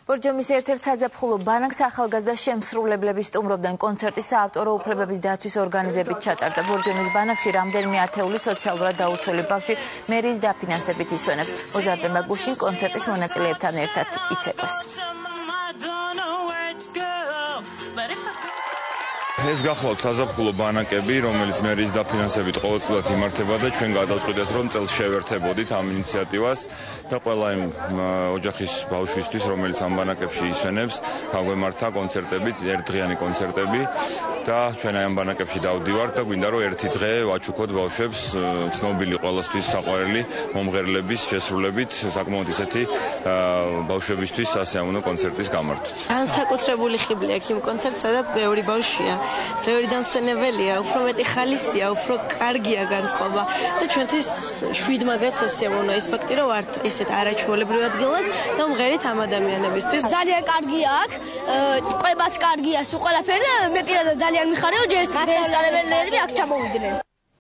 ბორჯომის ერთ-ერთ საზაფხულო ბანაკს ახალგაზრდა შემსრულებლები სტუმრობდნენ. კონცერტი საავტორო უფლებების დაცვის ორგანიზებით ჩატარდა. ბორჯომის ბანაკში რამდენიმე ათეული სოციალურად დაუცველი ბავშვი მერიის დაფინანსებით ისვენებს. ოზარდება გუშინ კონცერტის მონაწილეებთან ერთად იცეკვეს. ეს გახლავთ საზაფხულო ბანაკები, რომელიც მერიის დაფინანსებით ყოველწლიურად იმართება და ჩვენ გადავწყვიტეთ, რომ წელს შევერთებოდით ამ ინიციატივას და ყველა იმ ოჯახის ბავშვისთვის, რომელიც ამ ბანაკებში ისვენებს, გაგვემართა კონცერტებით, ერთდღიანი კონცერტები და ჩვენ ამ ბანაკებში დავდივართ და გვინდა რომ ერთი დღე ვაჩუქოთ ბავშვებს ცნობილი ყველასთვის საყვარელი მომღერლების შესრულებით, საკმაოდ ისეთი ბავშვებისთვის სასიამოვნო კონცერტის გამართვით. განსაკუთრებული ხიბლი აქვს იმ კონცერტს, სადაც ბევრი ბავშვია. ბევრი დამსვენებელია, უფრო მეტი ხალისია, უფრო კარგია განწყობა და ჩვენთვის შვიდმაგაც სასიამოვნოა ის ფაქტი, რომ ვართ ესეთ არაჩვეულებრივ ადგილას და მომღერით ამ ადამიანებისთვის. ძალიან კარგია აქ, ყვებაც კარგია, სულ ყველაფერი და მე პირადად ძალიან მიხარია, რომ ჯერ ეს გასტარებელები აქ ჩამოვიდნენ.